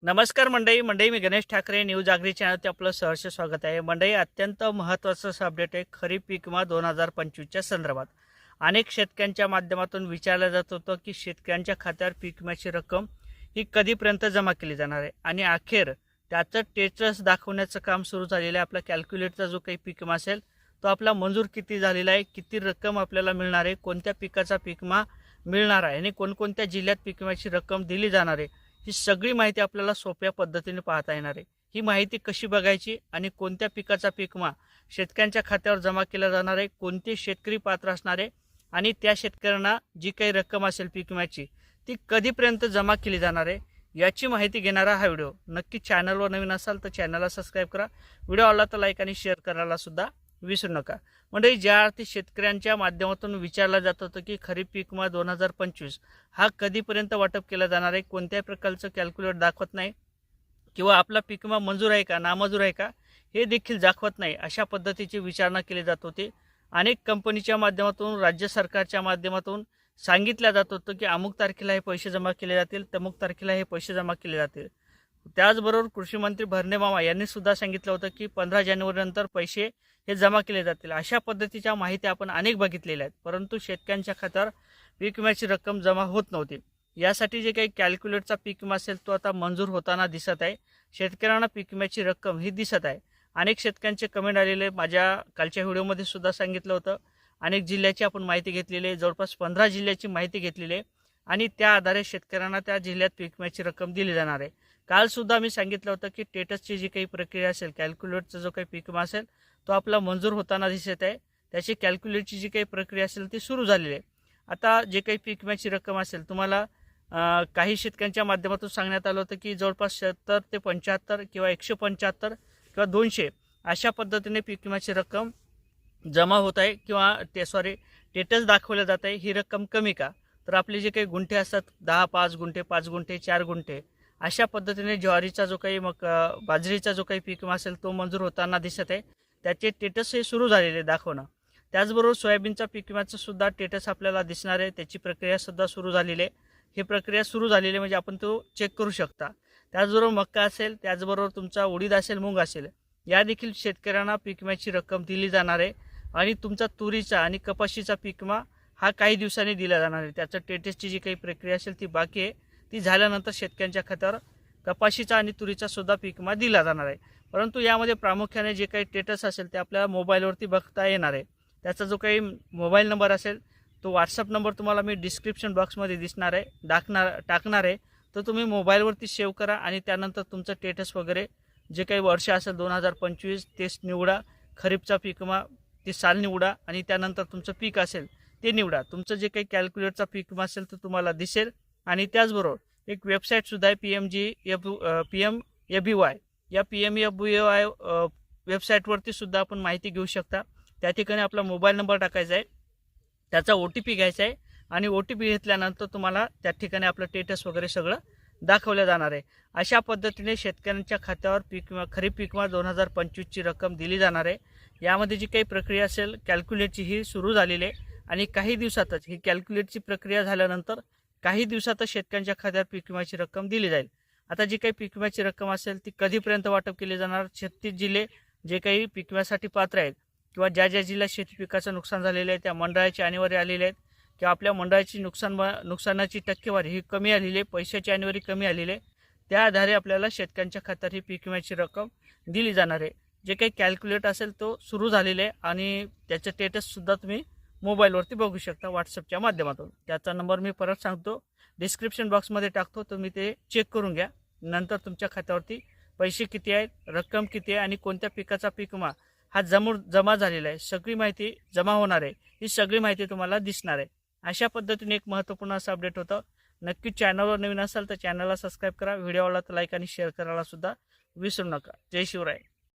नमस्कार मंडळी मी गणेश ठाकरे न्यूज आगरी चॅनलचे आपलं सहर्ष स्वागत आहे। मंडळी, अत्यंत महत्त्वाचं असं अपडेट आहे खरीप पीक विमा 2025च्या संदर्भात। अनेक शेतकऱ्यांच्या माध्यमातून विचारलं जात होतं की शेतकऱ्यांच्या खात्यावर पीक विम्याची रक्कम ही कधीपर्यंत जमा केली जाणार आहे आणि अखेर त्याचं स्टेटस दाखवण्याचं काम सुरू झालेलं आहे। आपला कॅल्क्युलेटरचा जो काही पीक विमा असेल तो आपला मंजूर किती झालेला आहे, किती रक्कम आपल्याला मिळणार आहे, कोणत्या पिकाचा पीक विमा मिळणार आहे आणि कोणकोणत्या जिल्ह्यात पीक विम्याची रक्कम दिली जाणार आहे, ही सगळी माहिती आपल्याला सोप्या पद्धतीने पाहता येणार आहे। ही माहिती कशी बघायची आणि कोणत्या पिकाचा पीक विमा शेतकऱ्यांच्या खात्यावर जमा केला जाणार आहे, कोणते शेतकरी पात्र असणार आहे आणि त्या शेतकऱ्यांना जी काही रक्कम असेल पीक विम्याची ती कधीपर्यंत जमा केली जाणार आहे, याची माहिती घेणारा हा व्हिडिओ। नक्की चॅनलवर नवीन असाल तर चॅनलला सबस्क्राईब करा, व्हिडिओ आवडला तर लाईक आणि शेअर करायला सुद्धा विसरू नका। म्हणजे ज्या अर्थी शेतकऱ्यांच्या माध्यमातून विचारलं जात होतं की खरीप पीक विमा 2025 हा कधीपर्यंत वाटप केला जाणार आहे, कोणत्याही प्रकारचं कॅल्क्युलेट दाखवत नाही किंवा आपला पीक विमा मंजूर आहे का नामंजूर आहे का हे देखील दाखवत नाही, अशा पद्धतीची विचारणा केली जात होती। अनेक कंपनीच्या माध्यमातून, राज्य सरकारच्या माध्यमातून सांगितलं जात होतं की अमुक तारखेला हे पैसे जमा केले जातील, तमुक तारखेला हे पैसे जमा केले जातील। त्याचबरोबर कृषी मंत्री भरणे मामा यांनी सुद्धा सांगितलं होतं की 15 जानेवारीनंतर पैसे हे जमा केले जातील। अशा पद्धतीच्या माहिती आपण अनेक बघितलेल्या आहेत, परंतु शेतकऱ्यांच्या खात्यावर पीक विम्याची रक्कम जमा होत नव्हती। यासाठी जे काही कॅल्क्युलेटचा पीक विमा असेल तो आता मंजूर होताना दिसत आहे। शेतकऱ्यांना पीक विम्याची रक्कम ही दिसत आहे। अनेक शेतकऱ्यांचे कमेंट आलेले, माझ्या कालच्या व्हिडिओमध्ये सुद्धा सांगितलं होतं। अनेक जिल्ह्याची आपण माहिती घेतलेली आहे, जवळपास 15 जिल्ह्याची माहिती घेतलेली आहे आणि त्या आधारे शेतकऱ्यांना त्या जिल्ह्यात पीक विम्याची रक्कम दिली जाणार आहे। काल सुद्धा मी सांगितलं होतं की स्टेटसची जी काही प्रक्रिया असेल, कॅल्क्युलेटचा जो काही पीक विमा असेल तो आपला मंजूर होताना दिसत आहे। त्याची कॅल्क्युलेटची जी काही प्रक्रिया असेल ती सुरू झालेली आहे। आता जे काही पीक विम्याची रक्कम असेल, तुम्हाला काही शेतकऱ्यांच्या माध्यमातून सांगण्यात आलं होतं की जवळपास 70 ते 75 किंवा 175 किंवा 200 अशा पद्धतीने पीक विम्याची रक्कम जमा होत आहे किंवा स्टेटस दाखवलं जात आहे। ही रक्कम कमी का? तर आपले जे काही गुंठे असतात 10, 5 गुंठे, 5 गुंठे, 4 गुंठे अशा पद्धतीने ज्वारीचा जो काही बाजरीचा जो काही पीक विमा असेल तो मंजूर होताना दिसत आहे। त्याचे स्टेटस हे सुरू झालेले दाखवणं। त्याचबरोबर सोयाबीनचा पीक विम्याचं सुद्धा स्टेटस आपल्याला दिसणार आहे, त्याची प्रक्रिया सुद्धा सुरू झालेली आहे। ही प्रक्रिया सुरू झालेली म्हणजे आपण तो चेक करू शकता। त्याचबरोबर मक्का असेल, त्याचबरोबर तुमचा उडीद असेल, मूग असेल, या देखील शेतकऱ्यांना पीक विम्याची रक्कम दिली जाणार आहे आणि तुमचा तुरीचा आणि कपाशीचा पीक विमा हा काही दिवसांनी दिला जाणार आहे। त्याचं स्टेटसची जी काही प्रक्रिया असेल ती बाकी आहे, ती झाल्यानंतर शेतकऱ्यांच्या खात्यावर कपाशीचा आणि तुरीचा सुद्धा पीक विमा दिला जाणार आहे। परंतु यामध्ये प्रामुख्याने जे काही स्टेटस असेल ते आपल्याला मोबाईलवरती बघता येणार आहे। त्याचा जो काही मोबाईल नंबर असेल तो व्हॉट्सअप नंबर तुम्हाला मी डिस्क्रिप्शन बॉक्समध्ये दिसणार आहे, टाकणार आहे। तर तुम्ही मोबाईलवरती सेव्ह करा आणि त्यानंतर तुमचं स्टेटस वगैरे जे काही वर्ष असेल 2025 ते निवडा, खरीपचा पीक विमा ते साल निवडा आणि त्यानंतर तुमचं पीक असेल ते निवडा। तुमचं जे काही कॅल्क्युलेटचा पीक विमा असेल तो तुम्हाला दिसेल आणि त्याचबरोबर एक वेबसाईटसुद्धा आहे PMFBY, या PMFBY वेबसाईटवरती सुद्धा आपण माहिती घेऊ शकता। त्या ठिकाणी आपला मोबाईल नंबर टाकायचा आहे, त्याचा OTP घ्यायचा आहे आणि OTP घेतल्यानंतर तुम्हाला त्या ठिकाणी आपलं स्टेटस वगैरे सगळं दाखवलं जाणार आहे। अशा पद्धतीने शेतकऱ्यांच्या खात्यावर पीक विमा खरीप पीक विमा 2025ची रक्कम दिली जाणार आहे। यामध्ये जी काही प्रक्रिया असेल कॅल्क्युलेटची ही सुरू झालेली आहे आणि काही दिवसातच ही कॅल्क्युलेटची प्रक्रिया झाल्यानंतर काही दिवसातच शेतकऱ्यांच्या खात्यावर पीक विम्याची रक्कम दिली जाईल। आता जी काही पीक विम्याची रक्कम असेल ती कधीपर्यंत वाटप केली जाणार? 36 जिल्हे जे काही पीक विम्यासाठी पात्र आहेत किंवा ज्या ज्या जिल्ह्यात शेती पिकाचं नुकसान झालेलं आहे त्या मंडळाची आणीवारी आलेली आहेत किंवा आपल्या मंडळाची नुकसानाची टक्केवारी ही कमी आलेली आहे, पैशाची आणीवारी कमी आलेली आहे, त्या आधारे आपल्याला शेतकऱ्यांच्या खात्यावर ही पीक विम्याची रक्कम दिली जाणार आहे। जे काही कॅल्क्युलेट असेल तो सुरू झालेला आहे आणि त्याचं स्टेटससुद्धा तुम्ही मोबाईलवरती बघू शकता व्हॉट्सअपच्या माध्यमातून। त्याचा नंबर मी परत सांगतो, डिस्क्रिप्शन बॉक्समध्ये टाकतो, तुम्ही ते चेक करून घ्या। नंतर तुमच्या खात्यावरती पैसे किती आहेत, रक्कम किती आहे आणि कोणत्या पिकाचा पीक विमा हा जमा झालेला आहे, सगळी माहिती जमा होणार आहे, ही सगळी माहिती तुम्हाला दिसणार आहे। अशा पद्धतीने एक महत्त्वपूर्ण असं अपडेट होतं। नक्की चॅनलवर नवीन असाल तर चॅनलला सबस्क्राईब करा, व्हिडिओ आवडला तर लाईक आणि शेअर करायला सुद्धा विसरू नका। जय शिवराय।